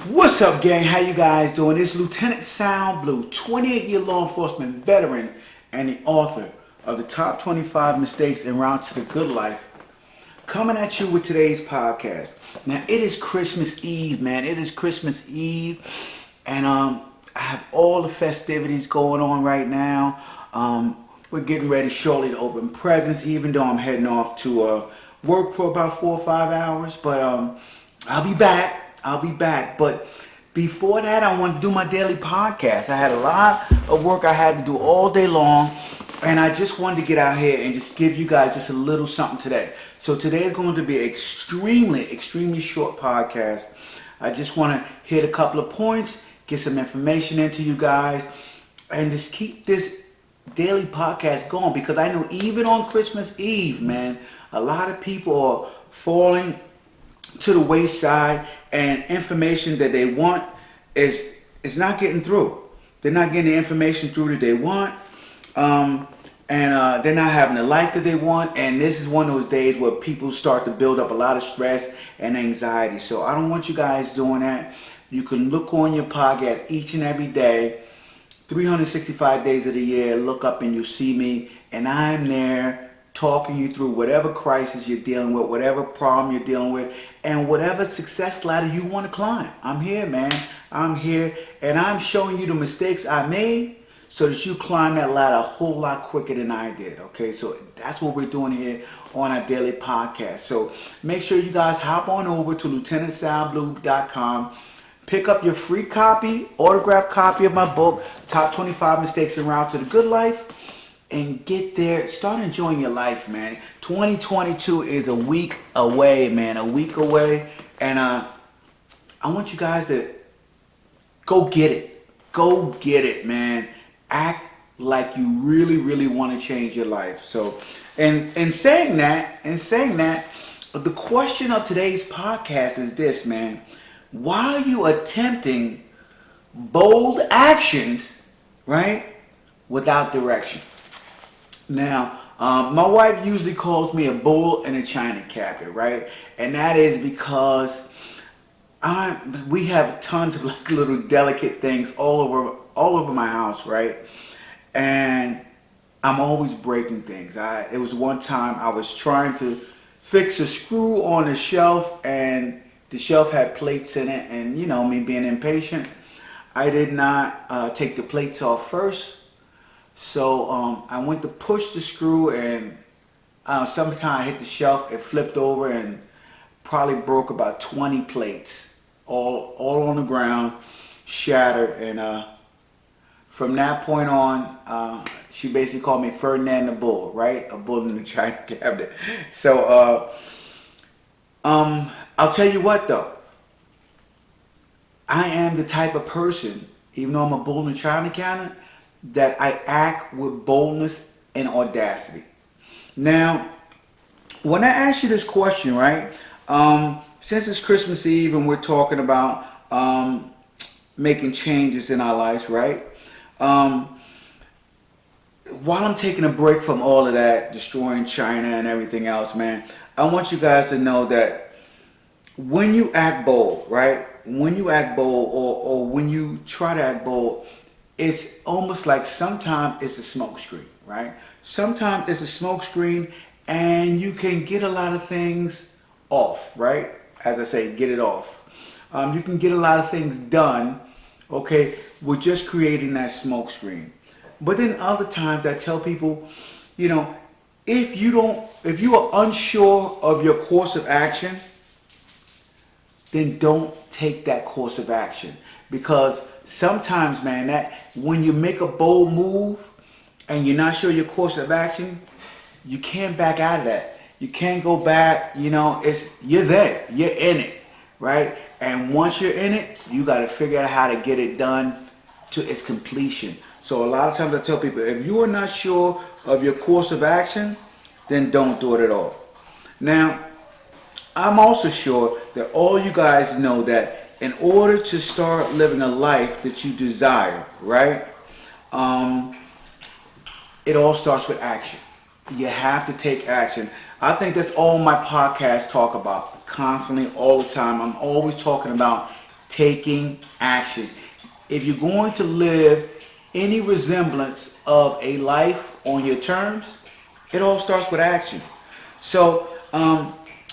What's up, gang? How you guys doing? This is Lieutenant Sound Blue, 28-year law enforcement veteran and the author of the top 25 mistakes en route to the good life, coming at you with today's podcast. Now, it is Christmas Eve, man. It is Christmas Eve, and I have all the festivities going on right now. We're getting ready shortly to open presents, even though I'm heading off to work for about 4 or 5 hours, but I'll be back. But before that, I want to do my daily podcast. I had a lot of work I had to do all day long, and I just wanted to get out here and just give you guys just a little something today. So today is going to be an extremely short podcast. I just want to hit a couple of points, get some information into you guys, and just keep this daily podcast going, because I know even on Christmas Eve, man, a lot of people are falling to the wayside, and information that they want is not getting through. They're not getting the information through that they want, and they're not having the life that they want. And this is one of those days where people start to build up a lot of stress and anxiety. So I don't want you guys doing that. You can look on your podcast each and every day, 365 days of the year. Look up and you'll see me, and I'm there talking you through whatever crisis you're dealing with, whatever problem you're dealing with, and whatever success ladder you want to climb. I'm here, man. I'm here, and I'm showing you the mistakes I made so that you climb that ladder a whole lot quicker than I did, okay? So that's what we're doing here on our daily podcast. So make sure you guys hop on over to lieutenantsoundblue.com. Pick up your free copy, autographed copy of my book, Top 25 Mistakes en Route to the Good Life, and get there. Start enjoying your life, man. 2022 is a week away, man. A week away. And I want you guys to go get it. Go get it, man. Act like you really want to change your life. So, and saying that, the question of today's podcast is this, man. Why are you attempting bold actions, right, without direction? Now, my wife usually calls me a bull in a china cabinet, right? And that is because we have tons of like little delicate things all over my house, right? And I'm always breaking things. It was one time I was trying to fix a screw on a shelf, and the shelf had plates in it, and you know me being impatient, I did not take the plates off first. So I went to push the screw, and sometime I hit the shelf, it flipped over and probably broke about 20 plates, all on the ground, shattered. And from that point on, she basically called me Ferdinand the Bull, right? A bull in the china cabinet. So I'll tell you what though, I am the type of person, even though I'm a bull in the china cabinet, that I act with boldness and audacity. Now, when I ask you this question, right, since it's Christmas Eve and we're talking about making changes in our lives, right, while I'm taking a break from all of that, destroying China and everything else, man, I want you guys to know that when you act bold, right, when you act bold, or when you try to act bold, it's almost like sometimes it's a smoke screen, right? Sometimes it's a smoke screen, and you can get a lot of things off, right? As I say, get it off. You can get a lot of things done, okay, with just creating that smoke screen. But then other times I tell people, you know, if you are unsure of your course of action, then don't take that course of action. Because sometimes, man, that when you make a bold move and you're not sure your course of action, you can't back out of that. You can't go back. You know, you're there, you're in it, right? And once you're in it, you got to figure out how to get it done to its completion. So a lot of times I tell people, if you are not sure of your course of action, then don't do it at all. Now, I'm also sure that all you guys know that in order to start living a life that you desire, right? It all starts with action. You have to take action. I think that's all my podcasts talk about constantly, all the time. I'm always talking about taking action. If you're going to live any resemblance of a life on your terms, it all starts with action. So,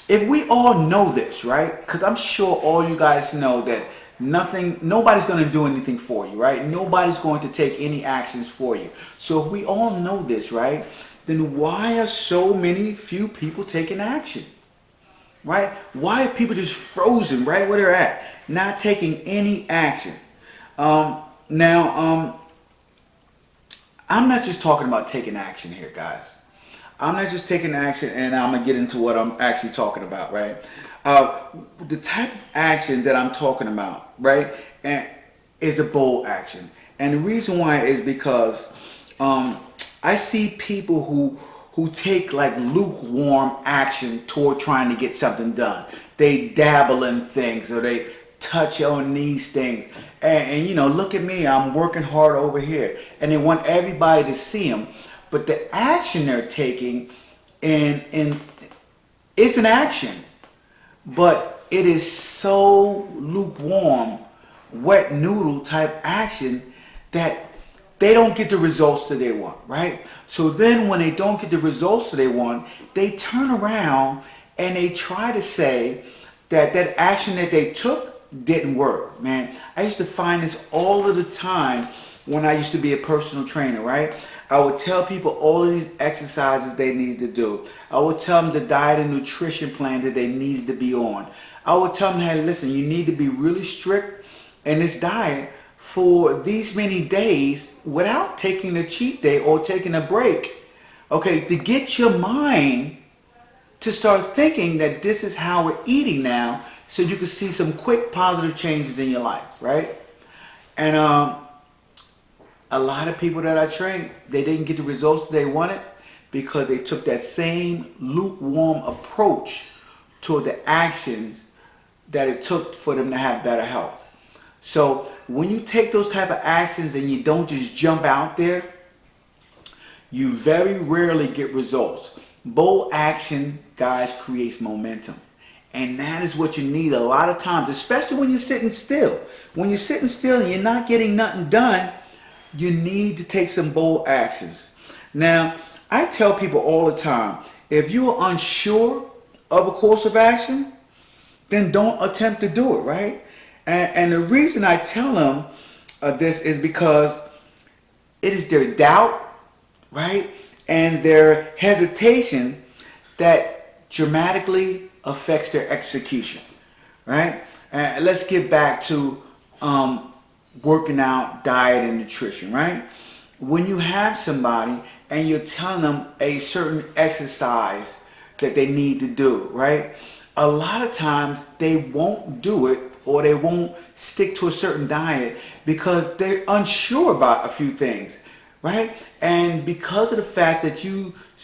if we all know this, right? Because I'm sure all you guys know that nobody's going to do anything for you, right? Nobody's going to take any actions for you. So if we all know this, right? Then why are so many few people taking action? Right? Why are people just frozen right where they're at, not taking any action? Now, I'm not just talking about taking action here, guys. I'm not just taking action, and I'm gonna get into what I'm actually talking about, right? The type of action that I'm talking about, right, and is a bold action, and the reason why is because I see people who take like lukewarm action toward trying to get something done. They dabble in things, or they touch on these things, and you know, look at me, I'm working hard over here, and they want everybody to see them. But the action they're taking, and it's an action, but it is so lukewarm, wet noodle type action that they don't get the results that they want, right? So then when they don't get the results that they want, they turn around and they try to say that that action that they took didn't work, man. I used to find this all of the time when I used to be a personal trainer, right? I would tell people all of these exercises they needed to do. I would tell them the diet and nutrition plan that they needed to be on. I would tell them, hey, listen, you need to be really strict in this diet for these many days without taking a cheat day or taking a break, okay, to get your mind to start thinking that this is how we're eating now, so you can see some quick positive changes in your life, right? And a lot of people that I trained, they didn't get the results they wanted because they took that same lukewarm approach toward the actions that it took for them to have better health. So when you take those type of actions and you don't just jump out there, you very rarely get results. Bold action, guys, creates momentum. And that is what you need a lot of times, especially when you're sitting still. When you're sitting still and you're not getting nothing done, you need to take some bold actions. Now, I tell people all the time, if you are unsure of a course of action, then don't attempt to do it, right? And the reason I tell them this is because it is their doubt, right, and their hesitation that dramatically affects their execution, right? And let's get back to working out, diet, and nutrition, right? When you have somebody and you're telling them a certain exercise that they need to do, right? A lot of times they won't do it, or they won't stick to a certain diet because they're unsure about a few things, right? And because of the fact that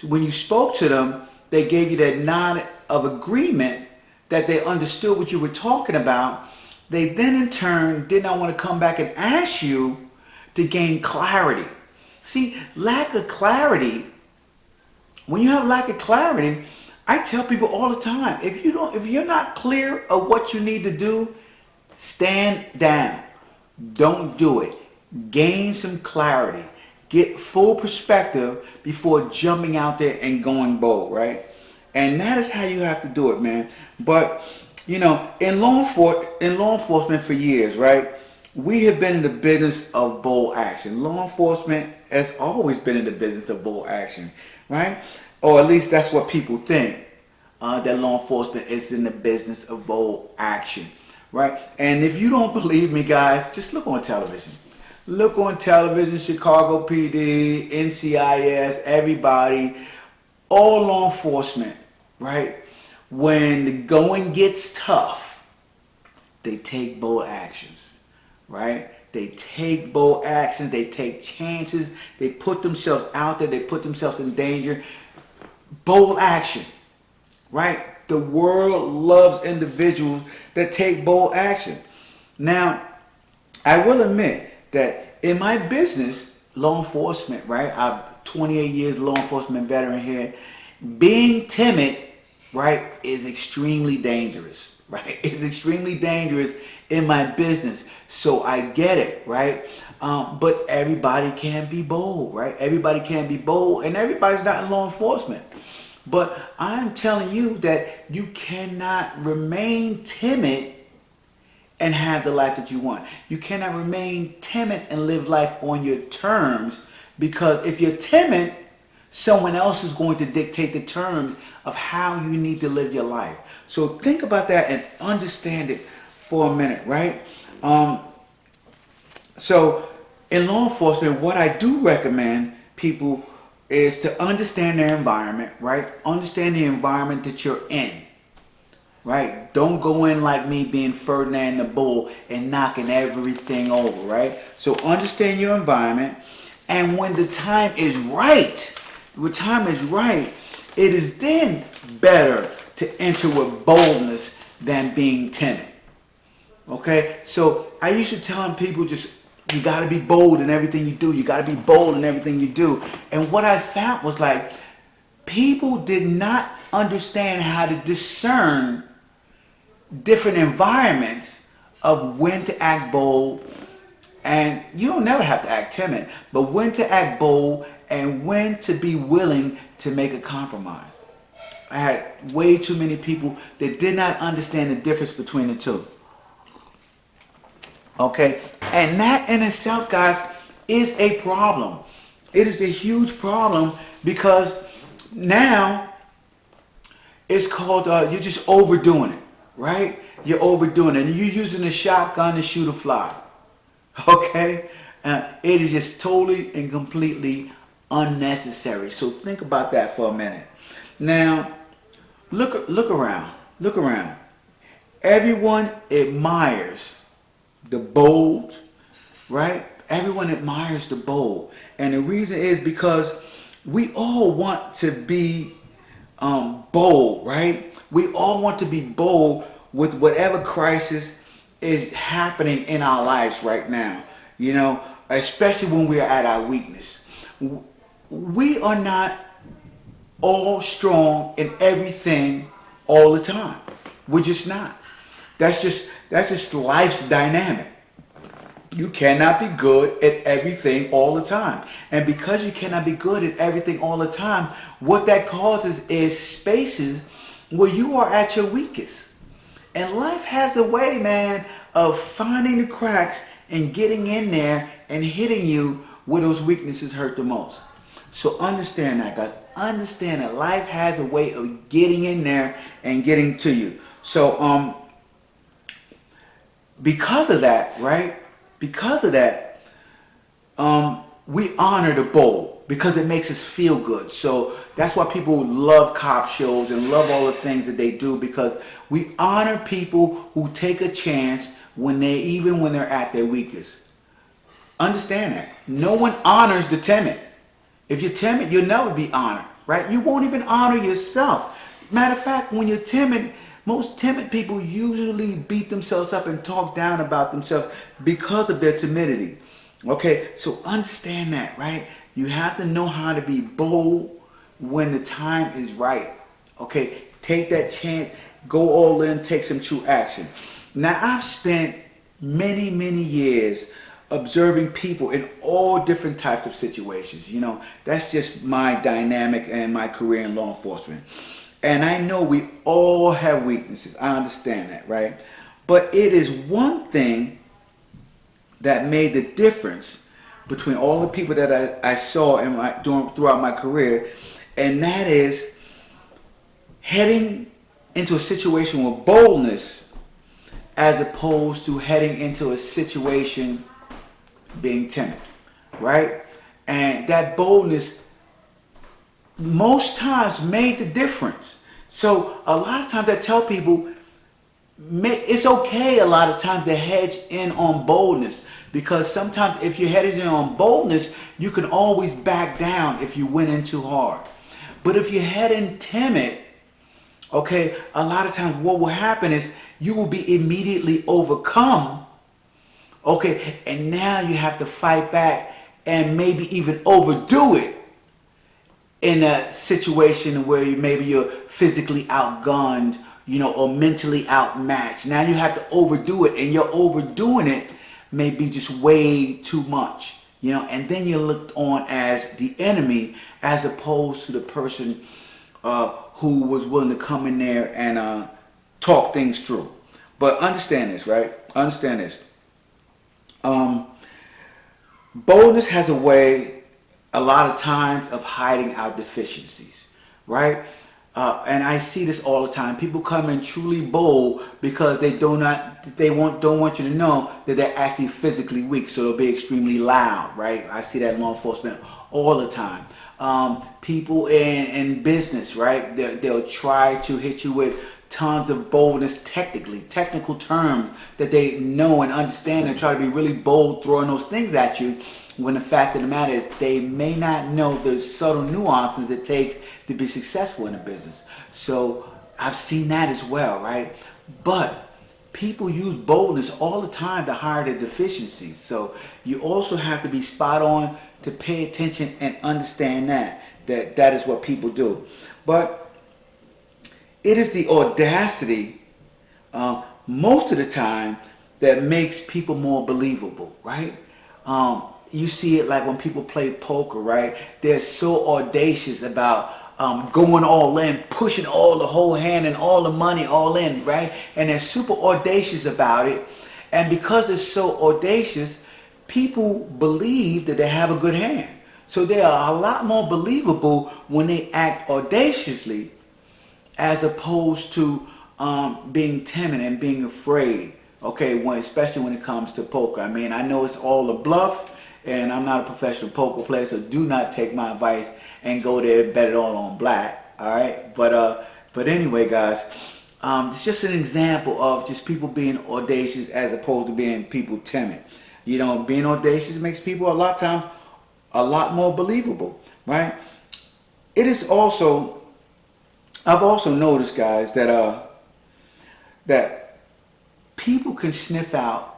when you spoke to them, they gave you that nod of agreement that they understood what you were talking about, they then in turn did not want to come back and ask you to gain clarity. See, lack of clarity, when you have lack of clarity, I tell people all the time, if you're not clear of what you need to do, stand down. Don't do it. Gain some clarity. Get full perspective before jumping out there and going bold, right? And that is how you have to do it, man. But, you know, in law enforcement for years, right, we have been in the business of bold action. Law enforcement has always been in the business of bold action, right? Or at least that's what people think, that law enforcement is in the business of bold action, right? And if you don't believe me, guys, just look on television. Look on television, Chicago PD, NCIS, everybody, all law enforcement, right? When the going gets tough, they take bold actions, right? They take bold actions, they take chances, they put themselves out there, they put themselves in danger. Bold action, right? The world loves individuals that take bold action. Now, I will admit that in my business, law enforcement, right? I'm 28 years law enforcement veteran here. Being timid, right, is extremely dangerous, right? It's extremely dangerous in my business. So I get it, right? But everybody can be bold, right? Everybody can be bold, and everybody's not in law enforcement. But I'm telling you that you cannot remain timid and have the life that you want. You cannot remain timid and live life on your terms, because if you're timid, someone else is going to dictate the terms of how you need to live your life. So think about that and understand it for a minute, right? So in law enforcement, what I do recommend people is to understand their environment, right? Understand the environment that you're in, right? Don't go in like me being Ferdinand the Bull and knocking everything over, right? So understand your environment, and when the time is right, it is then better to enter with boldness than being timid. Okay? So I used to tell people, just you got to be bold in everything you do. You got to be bold in everything you do. And what I found was, like, people did not understand how to discern different environments of when to act bold. And you don't never have to act timid, but when to act bold and when to be willing to make a compromise. I had way too many people that did not understand the difference between the two. Okay? And that in itself, guys, is a problem. It is a huge problem, because now it's called, you're just overdoing it, right? You're overdoing it. And you're using a shotgun to shoot a fly. Okay? It is just totally and completely unnecessary. So think about that for a minute. Now, look around. Look around. Everyone admires the bold, right? Everyone admires the bold. And the reason is because we all want to be bold, right? We all want to be bold with whatever crisis is happening in our lives right now, you know, especially when we are at our weakness. We are not all strong in everything all the time. We're just not. That's just life's dynamic. You cannot be good at everything all the time. And because you cannot be good at everything all the time, what that causes is spaces where you are at your weakest. And life has a way, man, of finding the cracks and getting in there and hitting you where those weaknesses hurt the most. So understand that, guys. Understand that life has a way of getting in there and getting to you. So because of that, right? Because of that, we honor the bold because it makes us feel good. So that's why people love cop shows and love all the things that they do, because we honor people who take a chance when they're at their weakest. Understand that. No one honors the timid. If you're timid, you'll never be honored, right? You won't even honor yourself. Matter of fact, when you're timid, most timid people usually beat themselves up and talk down about themselves because of their timidity. Okay, so understand that, right? You have to know how to be bold when the time is right. Okay, take that chance, go all in, take some true action. Now, I've spent many, many years observing people in all different types of situations. You know, that's just my dynamic and my career in law enforcement. And I know we all have weaknesses. I understand that, right? But it is one thing that made the difference between all the people that I saw throughout my career, and that is heading into a situation with boldness as opposed to heading into a situation being timid, right? And that boldness most times made the difference. So a lot of times I tell people, it's okay a lot of times to hedge in on boldness, because sometimes if you hedge in on boldness, you can always back down if you went in too hard. But if you head in timid, okay, a lot of times what will happen is you will be immediately overcome, okay, and now you have to fight back and maybe even overdo it in a situation where maybe you're physically outgunned, or mentally outmatched. Now you have to overdo it, and you're overdoing it may be just way too much, and then you're looked on as the enemy as opposed to the person who was willing to come in there and talk things through. But understand this, right? Understand this. Boldness has a way, a lot of times, of hiding our deficiencies, right? And I see this all the time. People come in truly bold because they don't want you to know that they're actually physically weak, so they'll be extremely loud, right? I see that in law enforcement all the time. People in business, right? They'll try to hit you with tons of boldness, technical terms that they know and understand, and try to be really bold throwing those things at you, when the fact of the matter is they may not know the subtle nuances it takes to be successful in a business. So I've seen that as well, right? But people use boldness all the time to hide their deficiencies. So you also have to be spot on to pay attention and understand that is what people do. But it is the audacity, most of the time, that makes people more believable, right? You see it like when people play poker, right? They're so audacious about going all in, pushing all the whole hand and all the money all in, right? And they're super audacious about it. And because they're so audacious, people believe that they have a good hand. So they are a lot more believable when they act audaciously, as opposed to being timid and being afraid, okay, especially when it comes to poker. I mean, I know it's all a bluff, and I'm not a professional poker player, so do not take my advice and go there and bet it all on black, all right? But anyway, guys, it's just an example of just people being audacious as opposed to being people timid. Being audacious makes people a lot more believable, right? It is also, I've also noticed, guys, that people can sniff out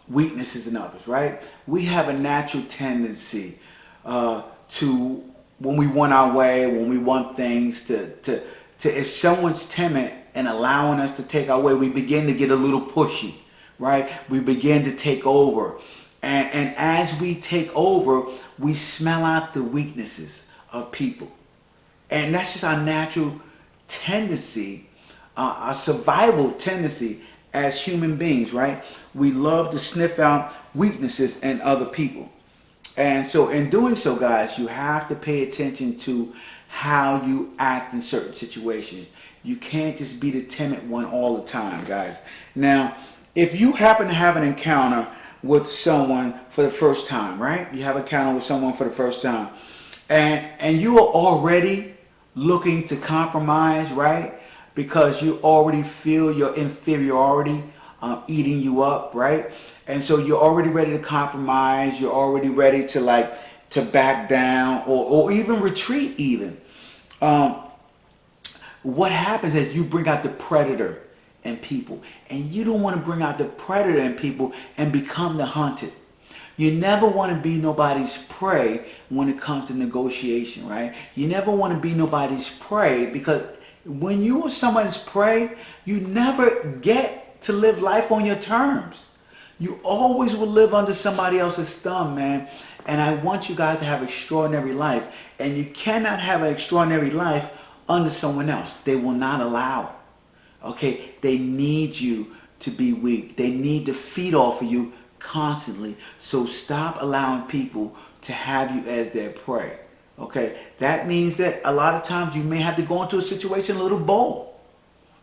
weaknesses in others, right? We have a natural tendency to, when we want our way, when we want things to if someone's timid and allowing us to take our way, we begin to get a little pushy, right? We begin to take over. And as we take over, we smell out the weaknesses of people. And that's just our natural tendency, our survival tendency as human beings, right? We love to sniff out weaknesses in other people. And so in doing so, guys, you have to pay attention to how you act in certain situations. You can't just be the timid one all the time, guys. Now, if you happen to have an encounter with someone for the first time, right? You have an encounter with someone for the first time, and you are already looking to compromise, right? Because you already feel your inferiority eating you up, right? And so you're already ready to compromise. You're already ready to back down or even retreat even. What happens is you bring out the predator in people, and you don't want to bring out the predator in people and become the hunted. You never want to be nobody's prey when it comes to negotiation, right? You never want to be nobody's prey, because when you are somebody's prey, you never get to live life on your terms. You always will live under somebody else's thumb, man. And I want you guys to have an extraordinary life. And you cannot have an extraordinary life under someone else. They will not allow it. Okay? They need you to be weak. They need to feed off of you constantly. So stop allowing people to have you as their prey. Okay? That means that a lot of times you may have to go into a situation a little bold.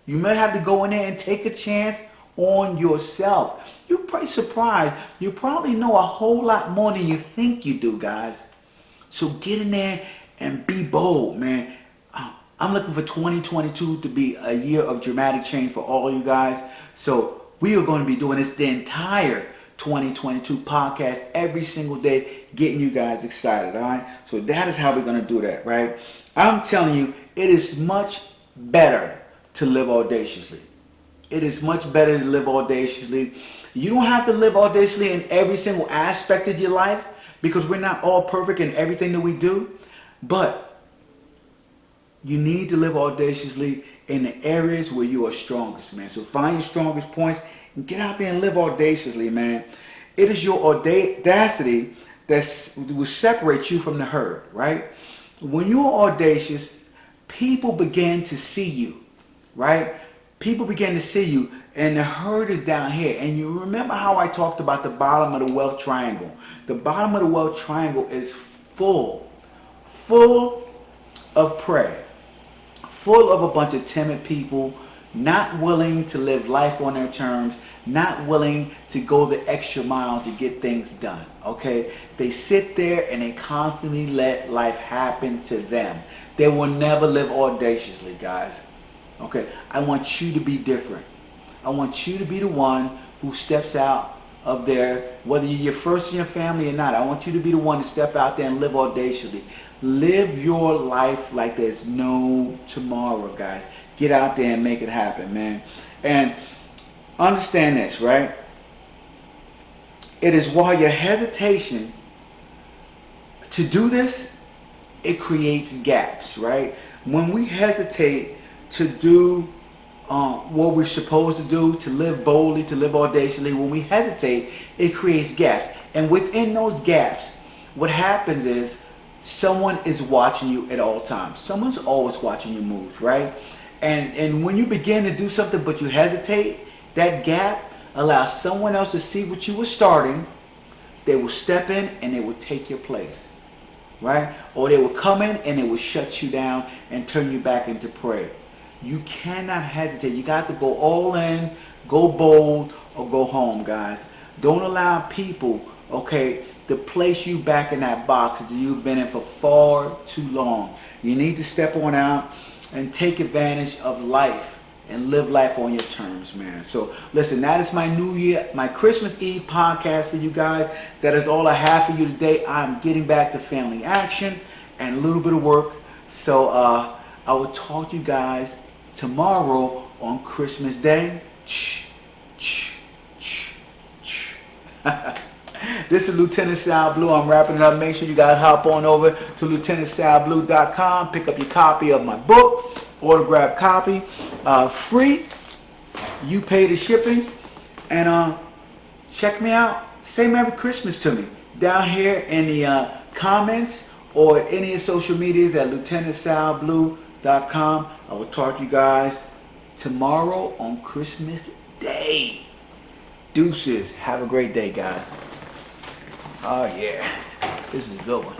You may have to go in there and take a chance on yourself. You're pretty surprised. You probably know a whole lot more than you think you do, guys. So get in there and be bold, man. I'm looking for 2022 to be a year of dramatic change for all you guys. So we are going to be doing this the entire 2022 podcast every single day, getting you guys excited, all right? So that is how we're going to do that, right? I'm telling you, it is much better to live audaciously. It is much better to live audaciously. You don't have to live audaciously in every single aspect of your life, because we're not all perfect in everything that we do. But you need to live audaciously in the areas where you are strongest, man. So find your strongest points and get out there and live audaciously, man. It is your audacity that will separate you from the herd, right? When you're audacious, people begin to see you, right? People begin to see you, and the herd is down here. And you remember how I talked about the bottom of the wealth triangle. The bottom of the wealth triangle is full of prey, full of a bunch of timid people, not willing to live life on their terms, not willing to go the extra mile to get things done, okay? They sit there and they constantly let life happen to them. They will never live audaciously, guys, okay? I want you to be different. I want you to be the one who steps out of there, whether you're first in your family or not. I want you to be the one to step out there and live audaciously. Live your life like there's no tomorrow, guys. Get out there and make it happen, man. And understand this, right? It is while your hesitation to do this, it creates gaps, right? When we hesitate to do what we're supposed to do, to live boldly, to live audaciously, when we hesitate, it creates gaps. And within those gaps, what happens is someone is watching you at all times. Someone's always watching your moves, right? And when you begin to do something but you hesitate, that gap allows someone else to see what you were starting. They will step in and they will take your place, right? Or they will come in and they will shut you down and turn you back into prey. You cannot hesitate. You got to go all in, go bold, or go home, guys. Don't allow people, okay, to place you back in that box that you've been in for far too long. You need to step on out and take advantage of life and live life on your terms, man. So listen, that is my New Year, my Christmas Eve podcast for you guys. That is all I have for you today. I'm getting back to family action and a little bit of work. So I will talk to you guys tomorrow on Christmas Day. This is Lieutenant Sal Blue. I'm wrapping it up. Make sure you guys hop on over to lieutenantsalblue.com. Pick up your copy of my book, autographed copy, free. You pay the shipping, and check me out. Say Merry Christmas to me down here in the comments or any of social medias at lieutenantsalblue.com. I will talk to you guys tomorrow on Christmas Day. Deuces. Have a great day, guys. Oh yeah, this is a good one.